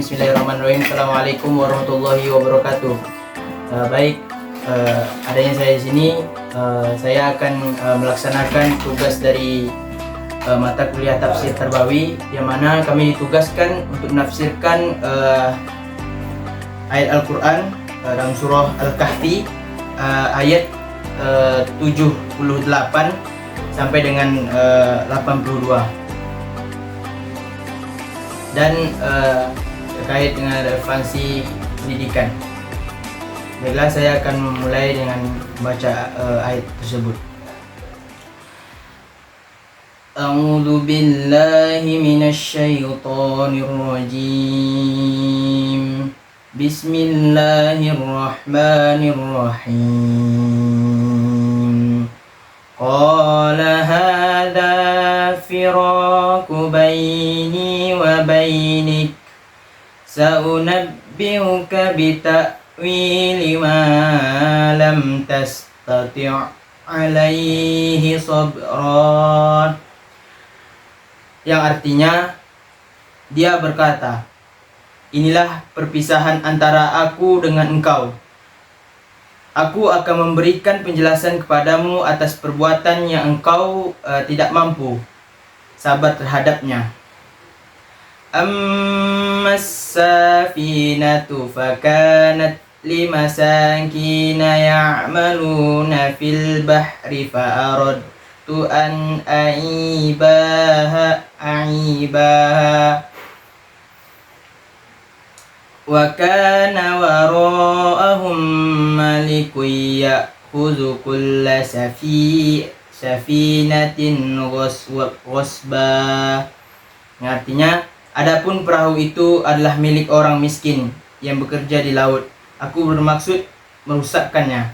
Bismillahirrahmanirrahim. Assalamualaikum warahmatullahi wabarakatuh. Adanya saya di sini, saya akan melaksanakan tugas dari mata kuliah tafsir Tarbawi, yang mana kami ditugaskan untuk menafsirkan ayat Al-Quran dalam surah Al-Kahfi ayat 78 sampai dengan 82, dan terkait dengan relevansi pendidikan. Baiklah, saya akan memulai dengan membaca ayat tersebut. A'udzu billahi minasy syaithanir rajim. Bismillahirrahmanirrahim. Qala hadza firaqu baini wa bainik sa'unabbi'uka bita'wili ma lam tastati' alaihi sabran. Yang artinya, dia berkata, inilah perpisahan antara aku dengan engkau. Aku akan memberikan penjelasan kepadamu atas perbuatan yang engkau tidak mampu sabar terhadapnya. Ammas safinatu fakanat limasakina ya'maluna fil bahri fa'aradtu an aibaha wa kana wara'ahum malikun ya'khudhu kulla safinatin ghasba. Artinya, adapun perahu itu adalah milik orang miskin yang bekerja di laut. Aku bermaksud merusakkannya,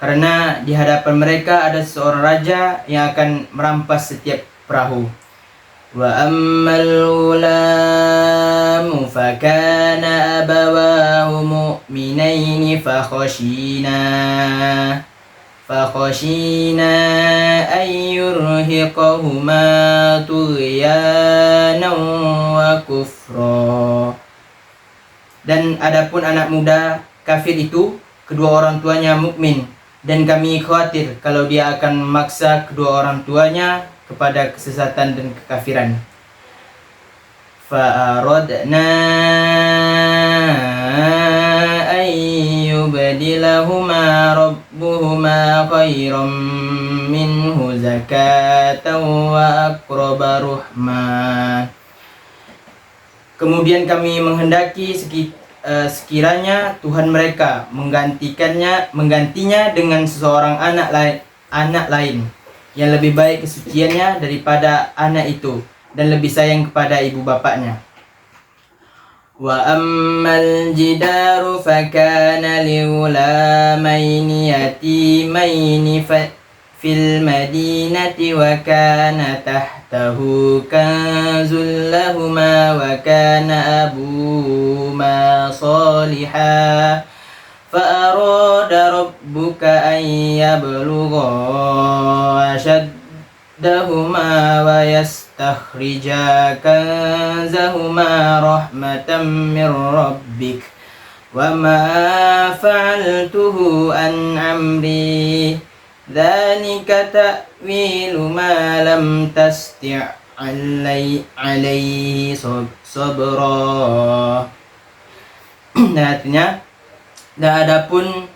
karena di hadapan mereka ada seorang raja yang akan merampas setiap perahu. Wa ammal ghulamu fakana abawahu mu'minaini fakhashina an yurhiqahuma tughyanan wa kufra. Dan adapun anak muda kafir itu, kedua orang tuanya mukmin, dan kami khawatir kalau dia akan memaksa kedua orang tuanya kepada kesesatan dan kekafiran. Fa'aradna an yubdilahuma rabbuhuma khairan minhu zakatan wa aqraba ruhma. Kemudian kami menghendaki sekiranya Tuhan mereka menggantinya dengan seseorang anak lain yang lebih baik kesuciannya daripada anak itu, dan lebih sayang kepada ibu bapaknya. Wa ammal jidaru fakana lighulamaini yatimaini fil madinati wa kana tahtahu kanzul lahuma wa kana abuhuma salihah فأراد ربك أن يبلغا أشدهما ويستخرجا كنزهما رحمة من ربك وما فعلته عن أمري ذلك تأويل ما لم تستطع عليه صبرا. Artinya, dan adapun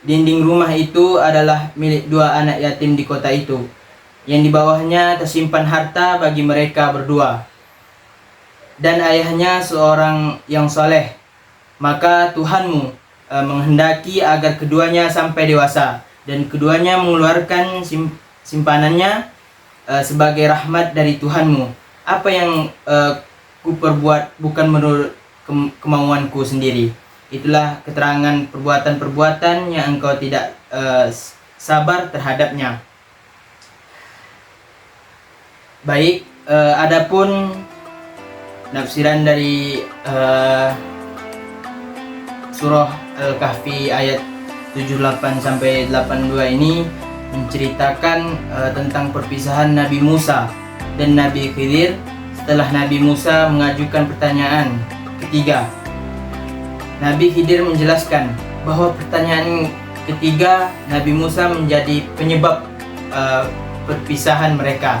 dinding rumah itu adalah milik dua anak yatim di kota itu, yang di bawahnya tersimpan harta bagi mereka berdua, dan ayahnya seorang yang soleh. Maka Tuhanmu menghendaki agar keduanya sampai dewasa, dan keduanya mengeluarkan simpanannya sebagai rahmat dari Tuhanmu. Apa yang ku perbuat bukan menurut kemauanku sendiri. Itulah keterangan perbuatan-perbuatan yang engkau tidak sabar terhadapnya. Baik, adapun nafsiran dari surah Al-Kahfi ayat 78 sampai 82 ini menceritakan tentang perpisahan Nabi Musa dan Nabi Khidir setelah Nabi Musa mengajukan pertanyaan ketiga. Nabi Khidir menjelaskan bahwa pertanyaan ketiga Nabi Musa menjadi penyebab perpisahan mereka.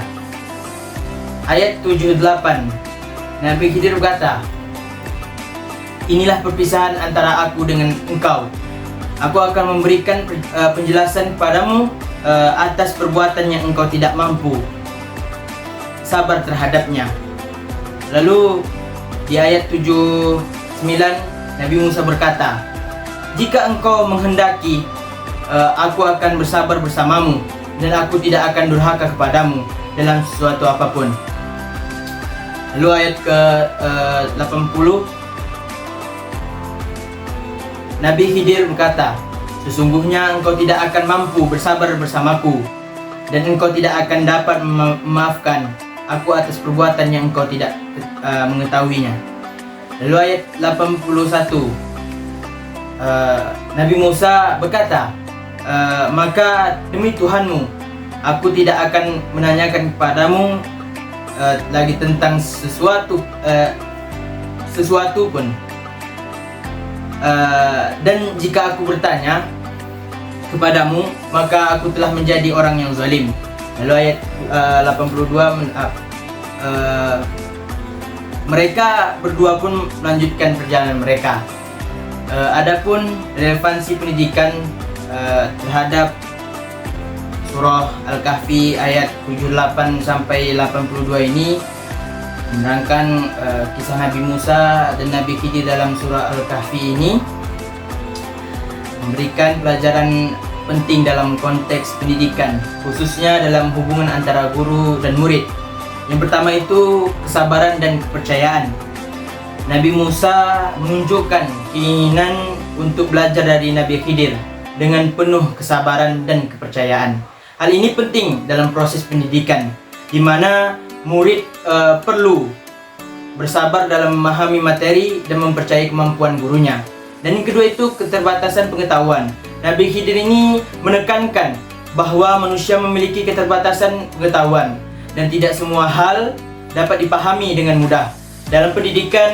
Ayat 78, Nabi Khidir berkata, "Inilah perpisahan antara aku dengan engkau. Aku akan memberikan penjelasan kepadamu atas perbuatan yang engkau tidak mampu sabar terhadapnya." Lalu di ayat 79 Nabi Musa berkata, "Jika engkau menghendaki, aku akan bersabar bersamamu dan aku tidak akan durhaka kepadamu dalam sesuatu apapun." Lalu ayat ke 80 Nabi Khidir berkata, "Sesungguhnya engkau tidak akan mampu bersabar bersamaku dan engkau tidak akan dapat memaafkan aku atas perbuatan yang engkau tidak mengetahuinya." Lalu ayat 81 Nabi Musa berkata, "Maka demi Tuhanmu, aku tidak akan menanyakan kepadamu lagi tentang sesuatu pun. Dan jika aku bertanya kepadamu, maka aku telah menjadi orang yang zalim." Lalu ayat 82 mereka berdua pun melanjutkan perjalanan mereka. Adapun relevansi pendidikan terhadap surah Al-Kahfi ayat 78 sampai 82 ini menerangkan kisah Nabi Musa dan Nabi Khidir dalam surah Al-Kahfi ini memberikan pelajaran penting dalam konteks pendidikan, khususnya dalam hubungan antara guru dan murid. Yang pertama itu kesabaran dan kepercayaan. Nabi Musa menunjukkan keinginan untuk belajar dari Nabi Khidir dengan penuh kesabaran dan kepercayaan. Hal ini penting dalam proses pendidikan, di mana murid perlu bersabar dalam memahami materi dan mempercayai kemampuan gurunya. Dan yang kedua itu keterbatasan pengetahuan. Nabi Khidir ini menekankan bahwa manusia memiliki keterbatasan pengetahuan dan tidak semua hal dapat dipahami dengan mudah. Dalam pendidikan,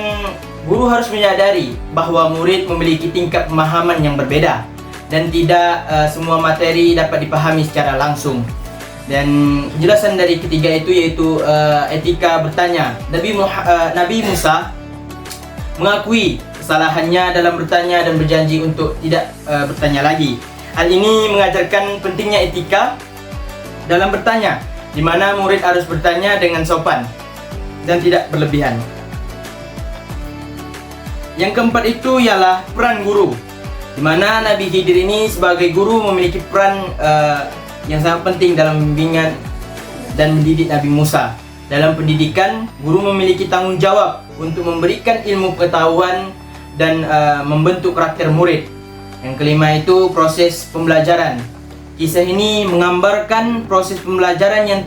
guru harus menyadari bahwa murid memiliki tingkat pemahaman yang berbeda dan tidak semua materi dapat dipahami secara langsung. Dan penjelasan dari ketiga itu yaitu etika bertanya. Nabi Musa mengakui kesalahannya dalam bertanya dan berjanji untuk tidak bertanya lagi. Hal ini mengajarkan pentingnya etika dalam bertanya, di mana murid harus bertanya dengan sopan dan tidak berlebihan. Yang keempat itu ialah peran guru, di mana Nabi Khidir ini sebagai guru memiliki peran yang sangat penting dalam bimbingan dan mendidik Nabi Musa. Dalam pendidikan, guru memiliki tanggung jawab untuk memberikan ilmu pengetahuan dan membentuk karakter murid. Yang kelima itu proses pembelajaran. Kisah ini menggambarkan proses pembelajaran yang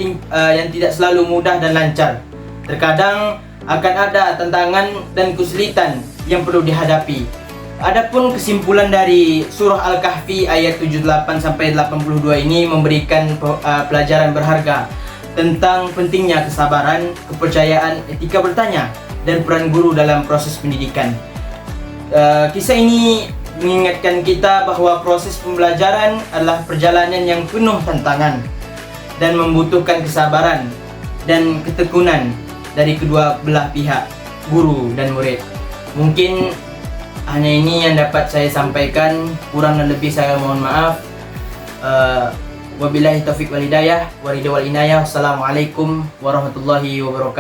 tidak selalu mudah dan lancar. Terkadang akan ada tantangan dan kesulitan yang perlu dihadapi. Adapun kesimpulan dari surah Al-Kahfi ayat 78 sampai 82 ini memberikan pelajaran berharga tentang pentingnya kesabaran, kepercayaan, etika bertanya, dan peran guru dalam proses pendidikan. Kisah ini mengingatkan kita bahwa proses pembelajaran adalah perjalanan yang penuh tantangan dan membutuhkan kesabaran dan ketekunan dari kedua belah pihak, guru dan murid. Mungkin hanya ini yang dapat saya sampaikan, kurang dan lebih saya mohon maaf. Wabillahi taufiq wal hidayah, wa ridha wal inayah. Wassalamualaikum warahmatullahi wabarakatuh.